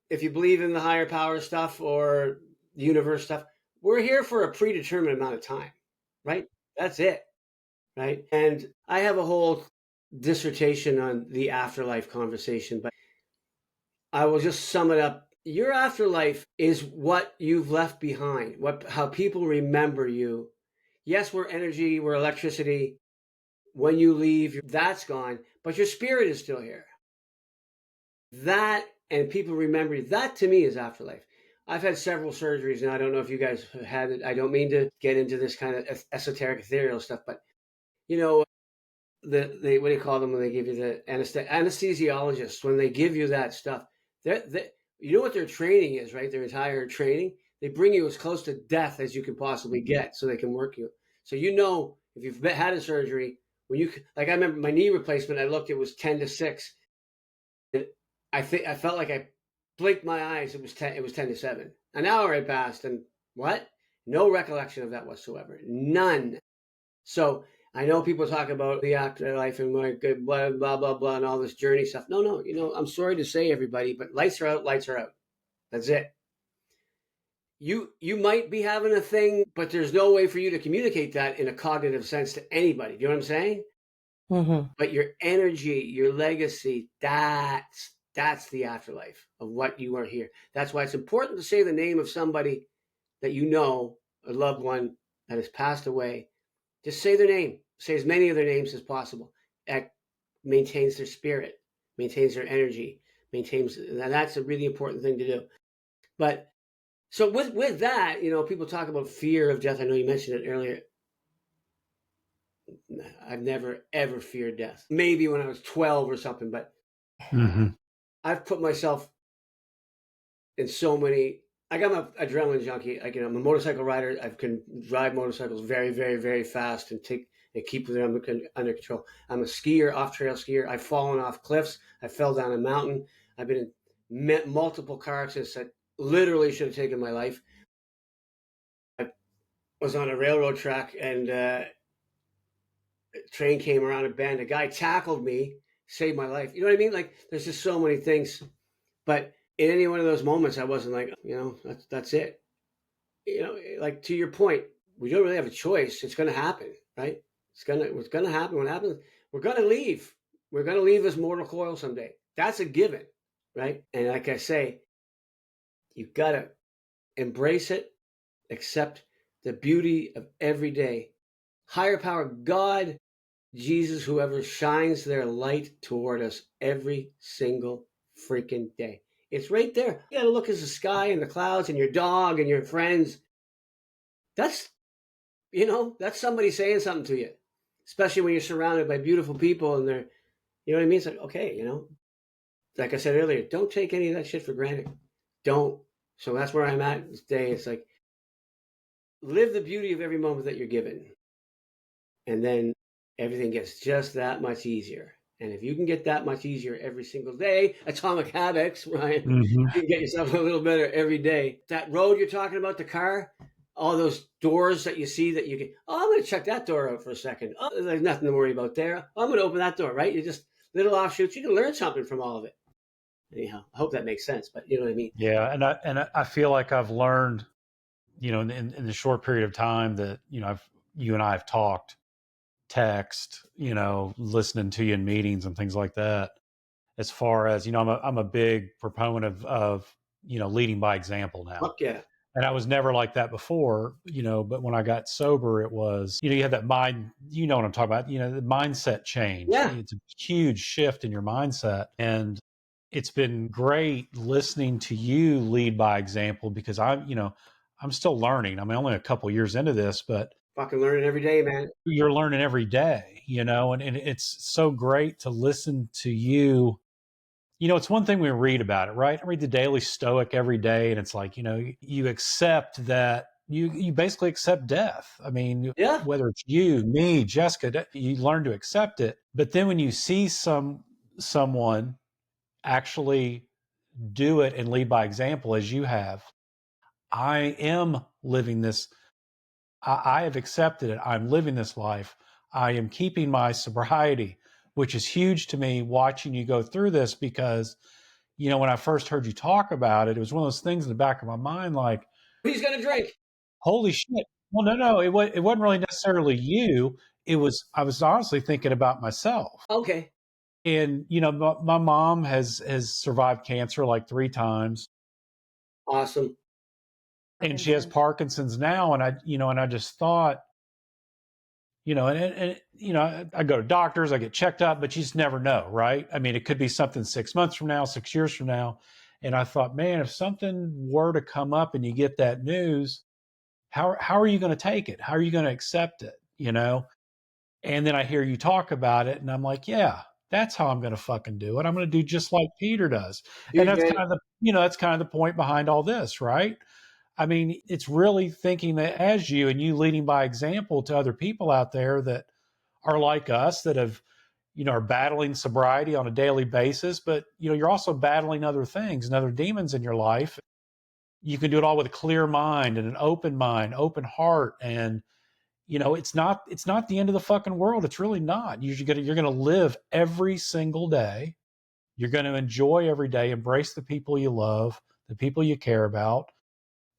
if you believe in the higher power stuff or the universe stuff, we're here for a predetermined amount of time, right? That's it, right? And I have a whole dissertation on the afterlife conversation, but I will just sum it up. Your afterlife is what you've left behind, how people remember you. Yes, we're energy, we're electricity. When you leave, that's gone, but your spirit is still here. That, and people remember you, that to me is afterlife. I've had several surgeries, and I don't know if you guys have had it. I don't mean to get into this kind of esoteric, ethereal stuff, but you know, what do you call them when they give you the anesthesiologists, when they give you that stuff, you know what their training is, right? Their entire training. They bring you as close to death as you can possibly get so they can work you. So you know, if you've had a surgery, when you, like I remember my knee replacement, I looked, it was 10 to 6. And I felt like I blinked my eyes, it was 10 to 7. An hour had passed, and what? No recollection of that whatsoever. None. So I know people talk about the afterlife and my good blah, blah, blah, blah, and all this journey stuff. No, you know, I'm sorry to say, everybody, but lights are out, lights are out. That's it. You might be having a thing, but there's no way for you to communicate that in a cognitive sense to anybody. Do you know what I'm saying? Mm-hmm. But your energy, your legacy, that's the afterlife of what you are here. That's why it's important to say the name of somebody that you know, a loved one that has passed away. Just say their name. Say as many of their names as possible. That maintains their spirit, maintains their energy, and that's a really important thing to do. But so with that, you know, people talk about fear of death. I know you mentioned it earlier. I've never, ever feared death. Maybe when I was 12 or something, but I've put myself in so many. I'm an adrenaline junkie. I'm a motorcycle rider. I can drive motorcycles very, very, very fast and keep them under control. I'm a skier, off-trail skier. I've fallen off cliffs. I fell down a mountain. I've been in multiple car accidents that literally should have taken my life. I was on a railroad track, and a train came around a bend. A guy tackled me, saved my life. You know what I mean? Like, there's just so many things. But in any one of those moments, I wasn't like, you know, that's it. like to your point, we don't really have a choice. It's going to happen, right? What's going to happen. What happens? We're going to leave. We're going to leave this mortal coil someday. That's a given, right? And like I say, you've got to embrace it, accept the beauty of every day. Higher power, God, Jesus, whoever shines their light toward us every single freaking day. It's right there. You got to look at the sky and the clouds and your dog and your friends. That's somebody saying something to you, especially when you're surrounded by beautiful people and they're, you know what I mean? It's like, okay, like I said earlier, don't take any of that shit for granted. Don't. So that's where I'm at today. It's like, live the beauty of every moment that you're given. And then everything gets just that much easier. And if you can get that much easier every single day, atomic habits, Ryan, you can get yourself a little better every day. That road you're talking about, the car, all those doors that you see that you can, I'm going to check that door out for a second. Oh, there's nothing to worry about there. I'm going to open that door, right? You just little offshoots. You can learn something from all of it. Anyhow, I hope that makes sense, but you know what I mean? Yeah. And I feel like I've learned, in the short period of time that, you and I have talked, text, listening to you in meetings and things like that. As far as, I'm a big proponent of leading by example now. Fuck yeah. And I was never like that before, but when I got sober, it was, you have that mind, what I'm talking about, the mindset change. Yeah. It's a huge shift in your mindset. And it's been great listening to you lead by example because I'm still learning. I mean, only a couple years into this, but fucking learning every day, man. You're learning every day, and it's so great to listen to you. It's one thing we read about it, right? I read the Daily Stoic every day, and it's like, you accept that you basically accept death. I mean, yeah. Whether it's you, me, Jessica, you learn to accept it. But then when you see someone actually do it and lead by example, as you have, I am living this. I have accepted it. I'm living this life. I am keeping my sobriety, which is huge to me watching you go through this because, when I first heard you talk about it, it was one of those things in the back of my mind, like, who's going to drink? Holy shit. Well, no, it wasn't really necessarily you. I was honestly thinking about myself. Okay. And, my mom has survived cancer like 3 times. Awesome. And she has Parkinson's now. And I just thought, I go to doctors, I get checked up, but you just never know, right? I mean, it could be something 6 months from now, 6 years from now. And I thought, man, if something were to come up and you get that news, how are you going to take it? How are you going to accept it? And then I hear you talk about it and I'm like, yeah, that's how I'm going to fucking do it. I'm going to do just like Peter does. And that's kind of that's kind of the point behind all this, right? I mean, it's really thinking that as you and you leading by example to other people out there that are like us, that have, are battling sobriety on a daily basis, but, you're also battling other things and other demons in your life. You can do it all with a clear mind and an open mind, open heart. And, it's not the end of the fucking world. It's really not. You're going to live every single day. You're going to enjoy every day, embrace the people you love, the people you care about.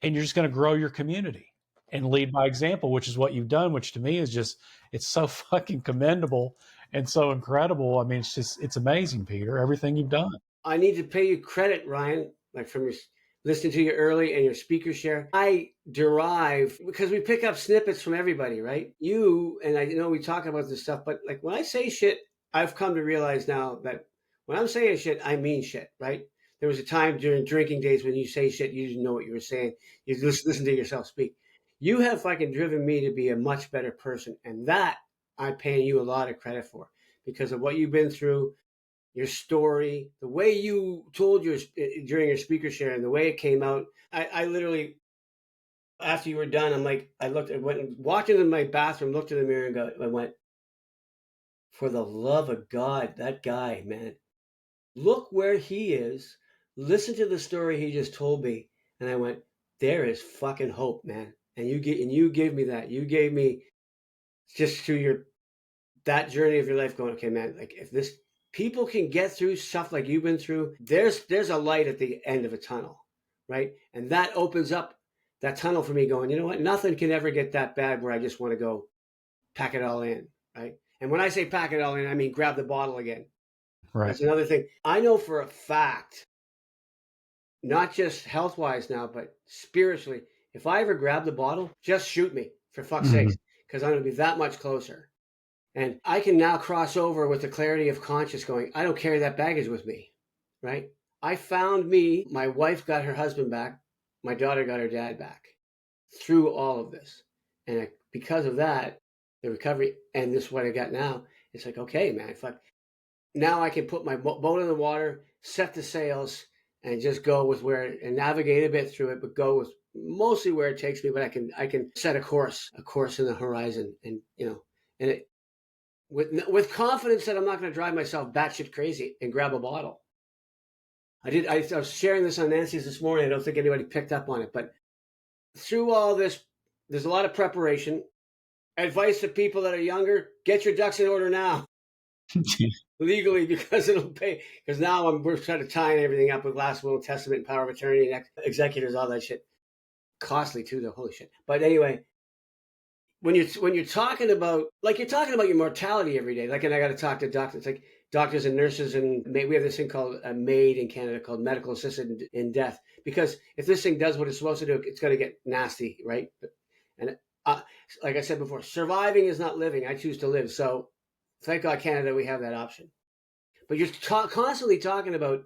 And you're just going to grow your community and lead by example, which is what you've done, which to me is just, it's so fucking commendable and so incredible. I mean, it's amazing, Peter, everything you've done. I need to pay you credit, Ryan, like from your listening to you early and your speaker share. I derive, because we pick up snippets from everybody, right? You, and I know we talk about this stuff, but like when I say shit, I've come to realize now that when I'm saying shit, I mean shit, right? There was a time during drinking days when you say shit, you didn't know what you were saying. You just listen to yourself speak. You have fucking driven me to be a much better person. And that I'm paying you a lot of credit for because of what you've been through, your story, the way you told during your speaker share and the way it came out. I literally, after you were done, I'm like, I walked into my bathroom, looked in the mirror and I went, for the love of God, that guy, man, look where he is. Listen to the story he just told me. And I went, there is fucking hope, man. And you gave me that. You gave me just through that journey of your life going, okay, man, like if this people can get through stuff like you've been through, there's a light at the end of a tunnel, right? And that opens up that tunnel for me going, you know what? Nothing can ever get that bad where I just want to go pack it all in, right? And when I say pack it all in, I mean grab the bottle again. Right. That's another thing. I know for a fact, not just health-wise now, but spiritually, if I ever grab the bottle, just shoot me, for fuck's sakes, because I'm going to be that much closer. And I can now cross over with the clarity of conscience going, I don't carry that baggage with me, right? I found me, my wife got her husband back, my daughter got her dad back through all of this. And because of that, the recovery, and this is what I got now, it's like, okay, man, fuck. Now I can put my boat in the water, set the sails, and just go with where, and navigate a bit through it, but go with mostly where it takes me. But I can set a course in the horizon, and and it with confidence that I'm not going to drive myself batshit crazy and grab a bottle. I was sharing this on Nancy's this morning. I don't think anybody picked up on it, but through all this, there's a lot of preparation. Advice to people that are younger: get your ducks in order now. Legally, because it'll pay. Because now we're trying to tie everything up with last will, testament, power of attorney, and executors, all that shit. Costly too, though. Holy shit! But anyway, when you're talking about, like, you're talking about your mortality every day. Like, and I got to talk to doctors, like doctors and nurses, and we have this thing called a MAID in Canada called medical assisted in death. Because if this thing does what it's supposed to do, it's going to get nasty, right? And like I said before, surviving is not living. I choose to live. So thank God, Canada, we have that option. But you're constantly talking about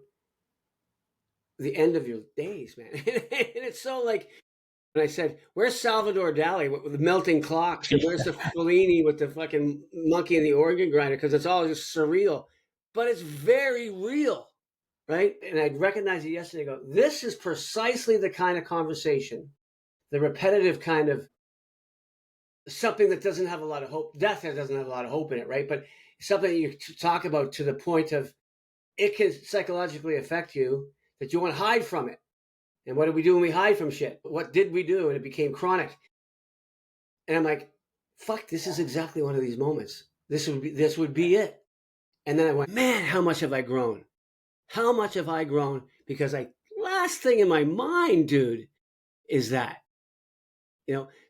the end of your days, man. And it's so like, when I said, where's Salvador Dali with the melting clocks? And where's the Fellini with the fucking monkey and the organ grinder? Because it's all just surreal. But it's very real, right? And I recognized it yesterday. I go, this is precisely the kind of conversation, the repetitive kind of something that doesn't have a lot of hope. Death doesn't have a lot of hope in it, right? But something you talk about to the point of it can psychologically affect you that you want to hide from it. And what do we do when we hide from shit? What did we do? And it became chronic. And I'm like, fuck, this is exactly one of these moments. This would be it. And then I went, man, how much have I grown? How much have I grown? Because last thing in my mind, dude, is that.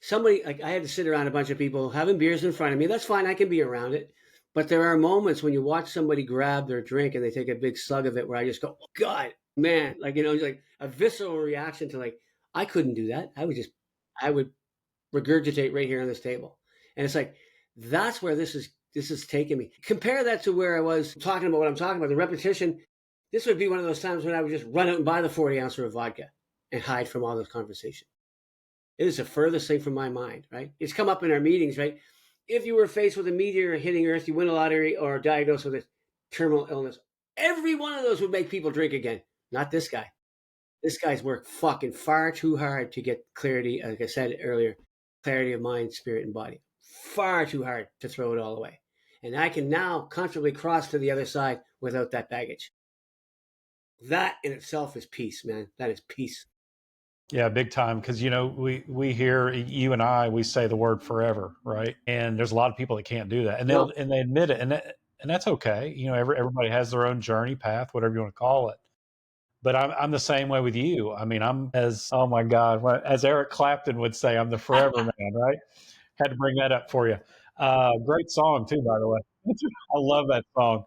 Somebody, like, I had to sit around a bunch of people having beers in front of me. That's fine. I can be around it. But there are moments when you watch somebody grab their drink and they take a big slug of it where I just go, oh, God, man, like, like a visceral reaction to, like, I couldn't do that. I would regurgitate right here on this table. And it's like, that's where this is taking me. Compare that to where I was talking about what I'm talking about, the repetition. This would be one of those times when I would just run out and buy the 40 ounce of vodka and hide from all this conversation. It is the furthest thing from my mind, right? It's come up in our meetings, right? If you were faced with a meteor hitting Earth, you win a lottery, or diagnosed with a terminal illness, every one of those would make people drink again. Not this guy. This guy's worked fucking far too hard to get clarity, like I said earlier, clarity of mind, spirit, and body. Far too hard to throw it all away. And I can now comfortably cross to the other side without that baggage. That in itself is peace, man. That is peace. Yeah, big time. Because, we hear, you and I, we say the word forever, right? And there's a lot of people that can't do that, and they admit it, and that's okay. Everybody has their own journey path, whatever you want to call it. But I'm the same way with you. I mean, I'm oh my God, as Eric Clapton would say, I'm the forever man, right? Had to bring that up for you. Great song too, by the way. I love that song.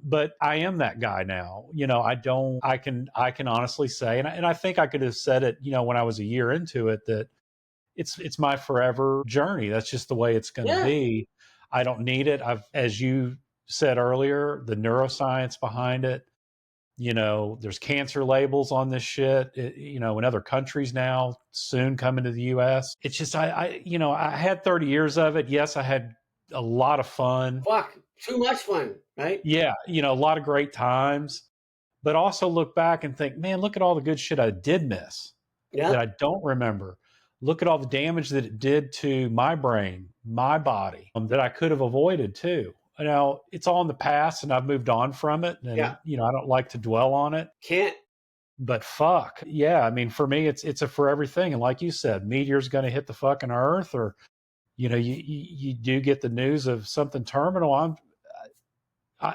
But I am that guy now. I can honestly say, and I think I could have said it, when I was a year into it, that it's my forever journey. That's just the way it's going to be. I don't need it. As you said earlier, the neuroscience behind it, there's cancer labels on this shit, in other countries now, soon coming to the US. It's just, I had 30 years of it. Yes, I had a lot of fun. Fuck, too much fun, right? Yeah, a lot of great times, but also look back and think, man, look at all the good shit I did miss that I don't remember. Look at all the damage that it did to my brain, my body, that I could have avoided too. Now, it's all in the past and I've moved on from it. And, I don't like to dwell on it. Can't. But fuck. Yeah. I mean, for me, it's a forever thing. And like you said, meteor's going to hit the fucking earth, or, you do get the news of something terminal.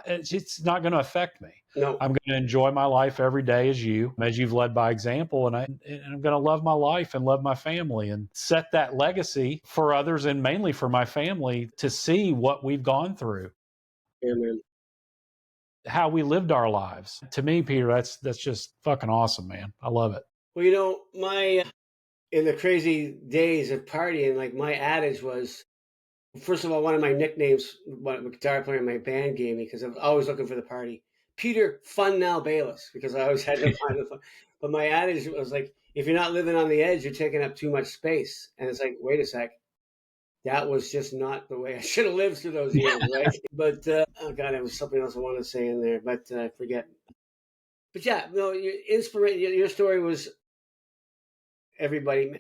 it's not going to affect me. No. I'm going to enjoy my life every day as you've led by example. And I'm going to love my life and love my family and set that legacy for others, and mainly for my family, to see what we've gone through. Amen. How we lived our lives. To me, Peter, that's just fucking awesome, man. I love it. Well, in the crazy days of partying, like, my adage was, first of all, one of my nicknames, what a guitar player in my band gave me, because I'm always looking for the party, Peter Fun Now Baylis, because I always had to find the fun. But my adage was like, if you're not living on the edge, you're taking up too much space. And it's like, wait a sec. That was just not the way I should have lived through those years, right? But, oh God, there was something else I wanted to say in there, but I forget. But yeah, no, your story was, everybody,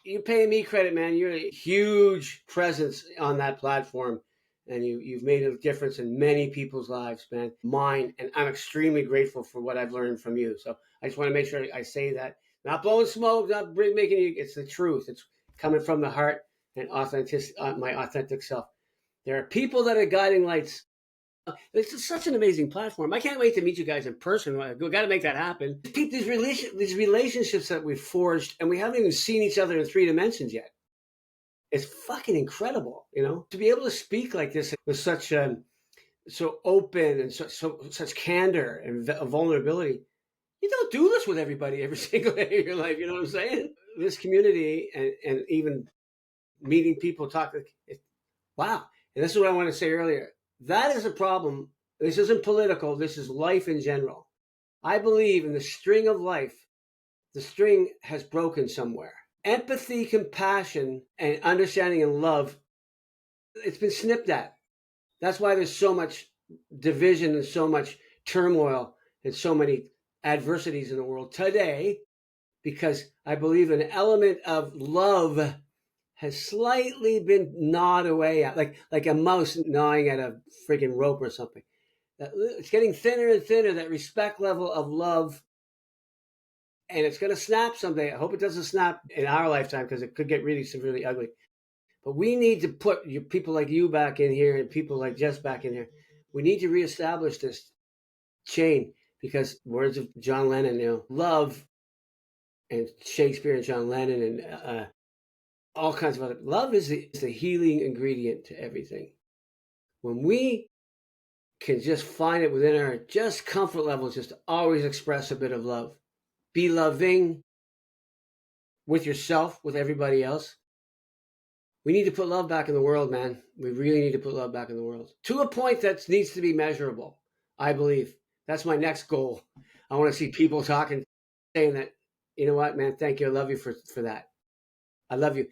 you're paying me credit, man. You're a huge presence on that platform, and you've made a difference in many people's lives, man. Mine, and I'm extremely grateful for what I've learned from you. So I just want to make sure I say that. Not blowing smoke, not making you. It's the truth. It's coming from the heart and authenticity, my authentic self. There are people that are guiding lights. It's such an amazing platform. I can't wait to meet you guys in person. We've got to make that happen. These relationships that we've forged, and we haven't even seen each other in 3 dimensions yet. It's fucking incredible, to be able to speak like this with such so open and such candor and vulnerability. You don't do this with everybody every single day of your life. You know what I'm saying? This community and even meeting people, wow. And this is what I want to say earlier. That is a problem. This isn't political. This is life in general. I believe in the string of life. The string has broken somewhere. Empathy, compassion, and understanding and love, it's been snipped at. That's why there's so much division and so much turmoil and so many adversities in the world today, because I believe an element of love has slightly been gnawed away at, like a mouse gnawing at a freaking rope or something. It's getting thinner and thinner, that respect level of love, and it's going to snap someday. I hope it doesn't snap in our lifetime, because it could get really severely ugly. But we need to put people like you back in here and people like Jess back in here. We need to reestablish this chain, because words of John Lennon, love, and Shakespeare and John Lennon and all kinds of other. Love is the healing ingredient to everything. When we can just find it within our just comfort levels, just to always express a bit of love. Be loving with yourself, with everybody else. We need to put love back in the world, man. We really need to put love back in the world. To a point that needs to be measurable, I believe. That's my next goal. I want to see people talking, saying that, you know what, man, thank you. I love you for that. I love you.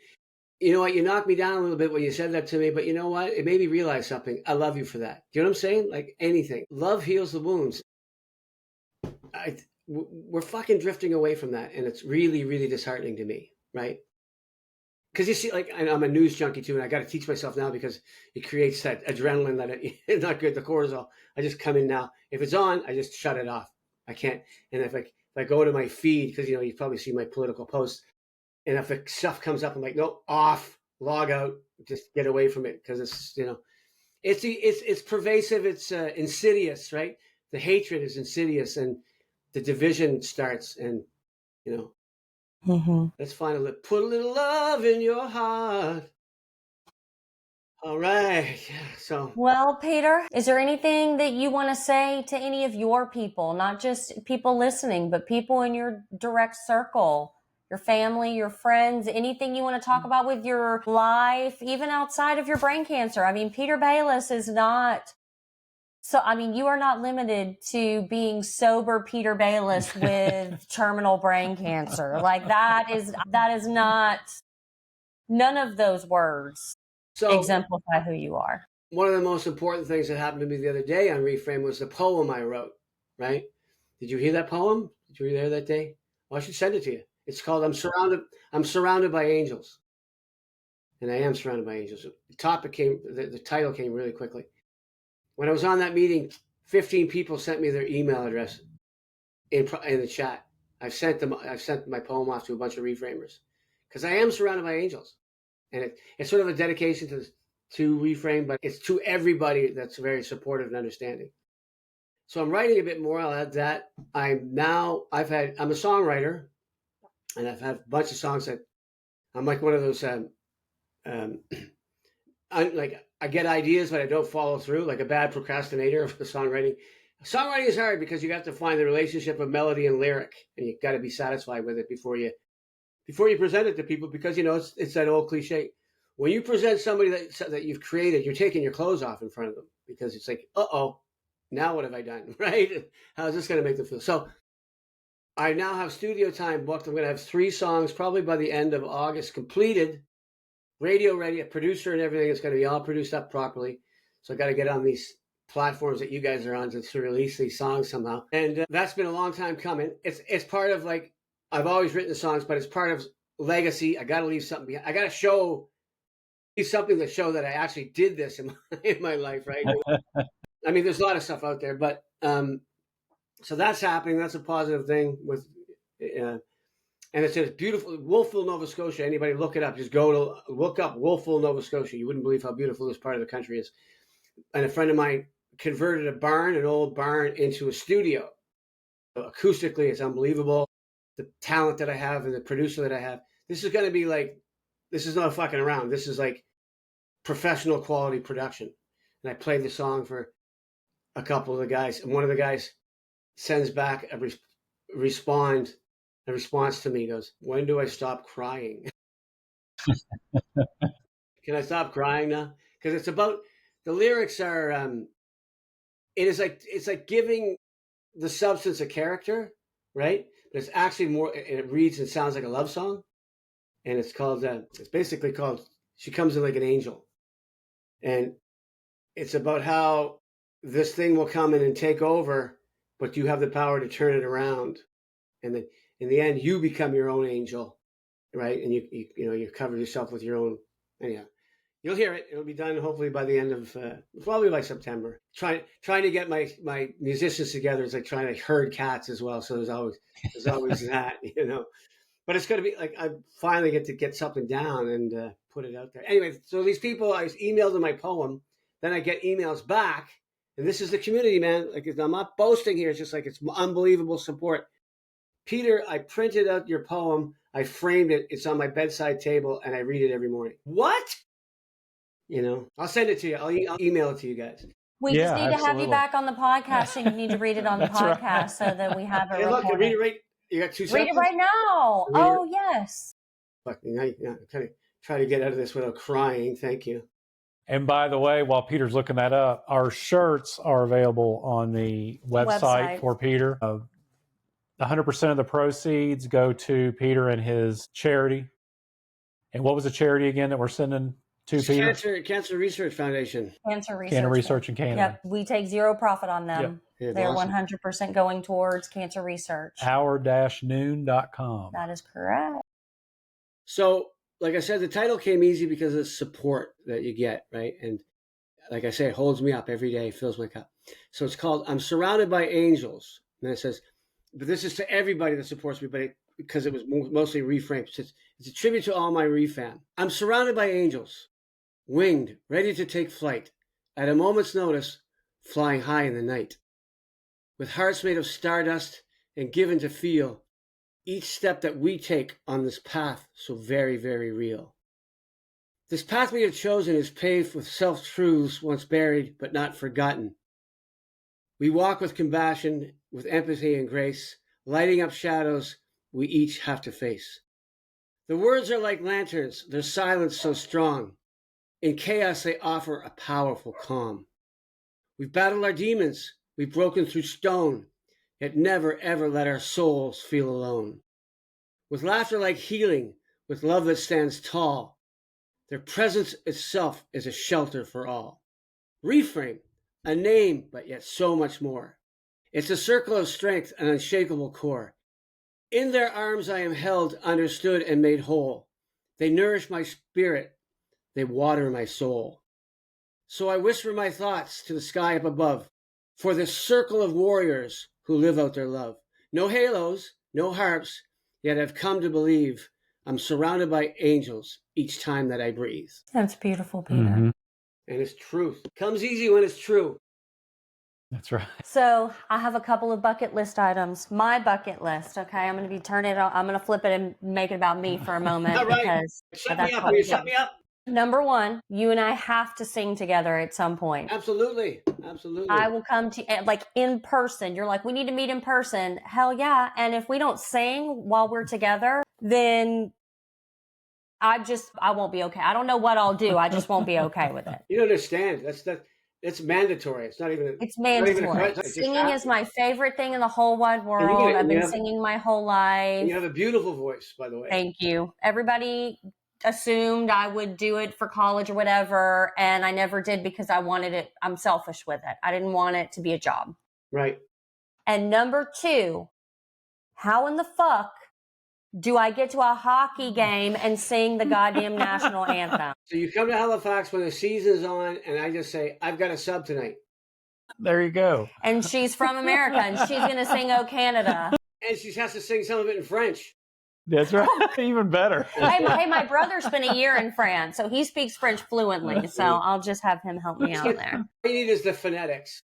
You know what? You knocked me down a little bit when you said that to me, but you know what? It made me realize something. I love you for that. Do you know what I'm saying? Like anything. Love heals the wounds. We're fucking drifting away from that, and it's really, really disheartening to me, right? Because you see, like, I'm a news junkie too, and I got to teach myself now, because it creates that adrenaline that it's not good, the cortisol. I just come in now. If it's on, I just shut it off. I can't. And if I go to my feed, because, you probably see my political posts, and if the stuff comes up, I'm like, no, off, log out, just get away from it, because it's, it's pervasive, it's insidious, right? The hatred is insidious, and the division starts, and let's put a little love in your heart. All right. So, well, Peter, is there anything that you want to say to any of your people, not just people listening, but people in your direct circle, your family, your friends, anything you want to talk about with your life, even outside of your brain cancer? I mean, Peter Baylis is not. So, I mean, you are not limited to being sober Peter Baylis with terminal brain cancer. Like that is not, none of those words exemplify who you are. One of the most important things that happened to me the other day on Reframe was the poem I wrote, right? Did you hear that poem? Did you hear that day? Well, I should send it to you. It's called I'm Surrounded by Angels. And I am surrounded by angels. The title came really quickly. When I was on that meeting, 15 people sent me their email address in the chat. I've sent my poem off to a bunch of reframers, because I am surrounded by angels, and it's sort of a dedication to reframe, but it's to everybody that's very supportive and understanding. So I'm writing a bit more. I'll add that. I'm a songwriter, and I've had a bunch of songs that I'm like one of those, I get ideas, but I don't follow through, like a bad procrastinator of the songwriting. Songwriting is hard because you have to find the relationship of melody and lyric, and you got to be satisfied with it before you present it to people, because, you know, it's that old cliche. When you present somebody that you've created, you're taking your clothes off in front of them, because it's like, uh-oh, now what have I done, right? How's this going to make them feel? So I now have studio time booked. I'm going to have 3 songs probably by the end of August completed, radio ready, a producer and everything. It's going to be all produced up properly. So I got to get on these platforms that you guys are on to release these songs somehow. And that's been a long time coming. It's part of, like, I've always written songs, but it's part of legacy. I got to leave something behind. I got to leave something to show that I actually did this in my life, right? I mean, there's a lot of stuff out there, but so that's happening. That's a positive thing with, and it's a beautiful Wolfville, Nova Scotia. Anybody look it up? Just look up Wolfville, Nova Scotia. You wouldn't believe how beautiful this part of the country is. And a friend of mine converted an old barn, into a studio. So acoustically, it's unbelievable. The talent that I have and the producer that I have. This is going to be like, this is not fucking around. This is like professional quality production. And I played the song for a couple of the guys, and one of the guys sends back a response to me. He goes, "When do I stop crying?" Can I stop crying now? Because it's about, the lyrics are it's like giving the substance a character, right? But it's actually more, it reads and sounds like a love song. And it's called it's basically called She Comes In Like an Angel. And it's about how this thing will come in and take over, but you have the power to turn it around. And then in the end, you become your own angel, right? And you cover yourself with your own. Anyhow, you'll hear it. It'll be done hopefully by the end of probably by September. Trying to get my musicians together is like trying to herd cats as well. So there's always that, you know. But it's going to be like, I finally get to get something down and put it out there. Anyway, so these people, I emailed them my poem. Then I get emails back. And this is the community, man. Like, I'm not boasting here. It's just like, it's unbelievable support. Peter, I printed out your poem. I framed it. It's on my bedside table, and I read it every morning. What? You know, I'll send it to you. I'll email it to you guys. We just need to have you back on the podcast, and you need to read it on the podcast right. So that we have it recorded. Look, read it right. You got 2 seconds? Read it right now. Yes. Fuck, now kind of try to get out of this without crying. Thank you. And by the way, while Peter's looking that up, our shirts are available on the website for Peter. 100% of the proceeds go to Peter and his charity. And what was the charity again that we're sending to Peter? Cancer Research Foundation. Cancer Research in Canada. Yep, we take zero profit on them. Yep. Yeah, they're awesome. 100% going towards cancer research. Hour-noon.com. That is correct. So, like I said, the title came easy because of the support that you get, right? And like I say, it holds me up every day, fills my cup. So it's called I'm Surrounded by Angels. And it says, but this is to everybody that supports me, but because it was mostly reframed. It's a tribute to all my refam. I'm surrounded by angels, winged, ready to take flight. At a moment's notice, flying high in the night. With hearts made of stardust and given to feel each step that we take on this path so very, very real. This path we have chosen is paved with self-truths once buried but not forgotten. We walk with compassion, with empathy and grace, lighting up shadows we each have to face. The words are like lanterns, their silence so strong. In chaos they offer a powerful calm. We've battled our demons, we've broken through stone, yet never ever let our souls feel alone. With laughter like healing, with love that stands tall, their presence itself is a shelter for all. Reframe, a name, but yet so much more. It's a circle of strength, an unshakable core. In their arms I am held, understood, and made whole. They nourish my spirit, they water my soul. So I whisper my thoughts to the sky up above, for this circle of warriors who live out their love. No halos, no harps, yet I've come to believe I'm surrounded by angels each time that I breathe. That's beautiful, Peter. Mm-hmm. And it's truth. Comes easy when it's true. That's right. So I have a couple of bucket list items. My bucket list. Okay, I'm going to flip it and make it about me for a moment. All right. Because Shut me up. Will you shut me up? Number one, you and I have to sing together at some point. Absolutely. Absolutely. I will come to like in person. You're like, we need to meet in person. Hell yeah. And if we don't sing while we're together, then I won't be okay. I don't know what I'll do. I just won't be okay with it. You don't understand. It's mandatory. It's not even. It's mandatory. Singing is my favorite thing in the whole wide world. I've been singing my whole life. You have a beautiful voice, by the way. Thank you. Everybody assumed I would do it for college or whatever, and I never did because I wanted it. I'm selfish with it. I didn't want it to be a job. Right. And number two, how in the fuck do I get to a hockey game and sing the goddamn national anthem? So you come to Halifax when the season's on, and I just say, I've got a sub tonight. There you go. And she's from America, and she's going to sing "Oh Canada." And she has to sing some of it in French. That's right. Even better. Hey, my brother spent a year in France, so he speaks French fluently. So I'll just have him help me out there. All you need is the phonetics.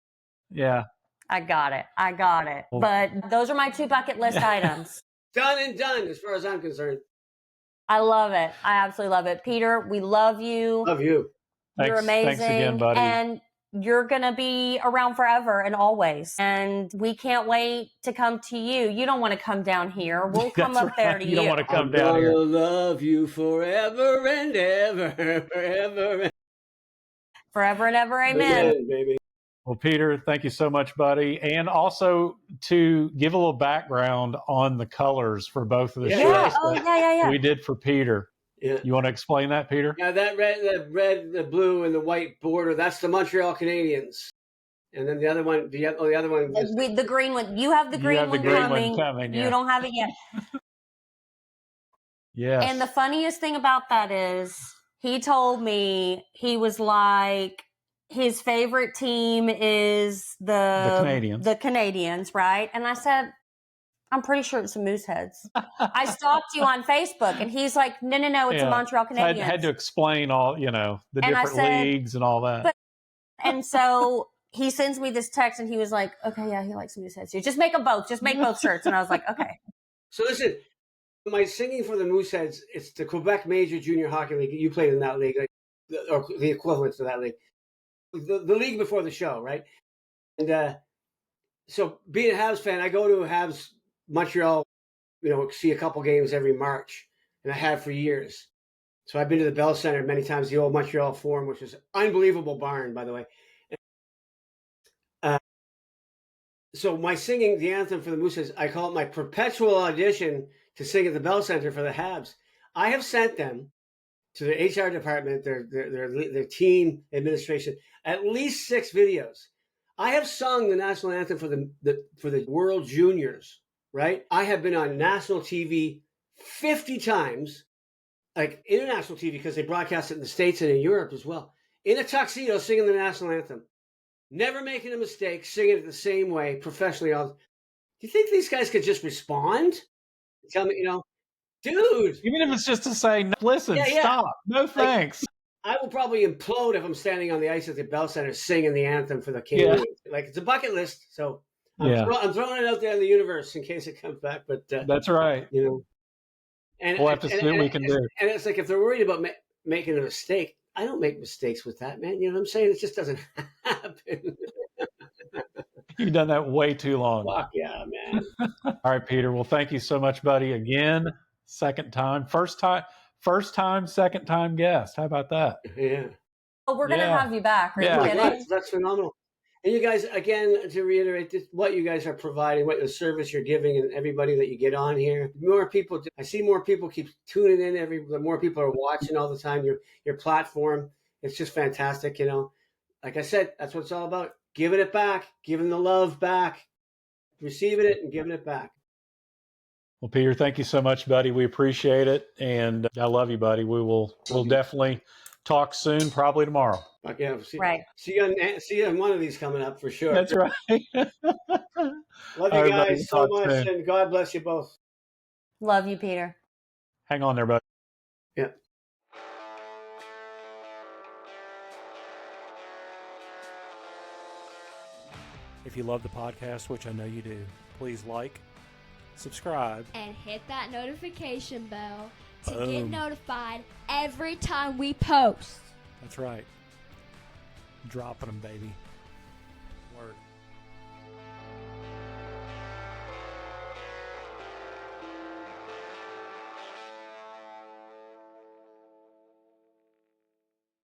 Yeah. I got it. But those are my two bucket list items. Done and done, as far as I'm concerned. I love it. I absolutely love it. Peter, we love you. Love you. You're amazing. Thanks again, buddy. And you're going to be around forever and always. And we can't wait to come to you. You don't want to come down here. We'll come up there to you. You don't want to come down here. I love you forever and ever, forever. Forever and ever, amen. Baby. Well, Peter, thank you so much, buddy. And also to give a little background on the colors for both of the shirts. Yeah. We did for Peter. Yeah. You want to explain that, Peter? Yeah, that red, the blue, and the white border, that's the Montreal Canadiens. And then the other one, the other one is the green one. You have the green one coming. Yeah. You don't have it yet. Yes. And the funniest thing about that is he told me, he was like, his favorite team is the Canadiens, right? And I said, I'm pretty sure it's the Mooseheads. I stalked you on Facebook, and he's like, no, it's the Montreal Canadiens. I had to explain all, the different leagues and all that. And so he sends me this text, and he was like, okay, yeah, he likes Mooseheads too. Just make them both. Just make both shirts. And I was like, okay. So listen, my singing for the Mooseheads, it's the Quebec Major Junior Hockey League. You played in that league, or the equivalent to that league. The league before the show, right? And so being a Habs fan, I go to Habs Montreal, see a couple games every March, and I have for years. So I've been to the Bell Center many times, the old Montreal Forum, which is an unbelievable barn, by the way. So my singing the anthem for the Mooseheads, I call it my perpetual audition to sing at the Bell Center for the Habs. I have sent them to their HR department, their team administration, at least 6 videos. I have sung the national anthem for the World Juniors, right? I have been on national TV 50 times, like international TV, because they broadcast it in the States and in Europe as well, in a tuxedo singing the national anthem. Never making a mistake, singing it the same way, professionally. Do you think these guys could just respond? Tell me, dude. Even if it's just to say, listen, stop. No thanks. I will probably implode if I'm standing on the ice at the Bell Center singing the anthem for the Canadiens. Yeah. Like, it's a bucket list, so I'm throwing it out there in the universe in case it comes back. But that's right. And we'll have to see what we can do. And it's like, if they're worried about making a mistake, I don't make mistakes with that, man. You know what I'm saying? It just doesn't happen. You've done that way too long. Fuck yeah, man. All right, Peter. Well, thank you so much, buddy. Again, second time, first time, second time guest. How about that? Yeah. Oh, we're going to have you back. Are you kidding? That's phenomenal. And you guys, again, to reiterate, what you guys are providing, what the service you're giving, and everybody that you get on here, more people. I see more people keep tuning in. The more people are watching all the time. Your platform, it's just fantastic. Like I said, that's what it's all about. Giving it back, giving the love back, receiving it and giving it back. Well, Peter, thank you so much, buddy. We appreciate it, and I love you, buddy. We'll definitely talk soon, probably tomorrow. Okay, see you on one of these coming up for sure. That's right. Love you guys so much, and God bless you both. Love you, Peter. Hang on there, buddy. Yeah. If you love the podcast, which I know you do, please like, subscribe, and hit that notification bell to Boom. get notified every time we post. That's right. Dropping them, baby. Word.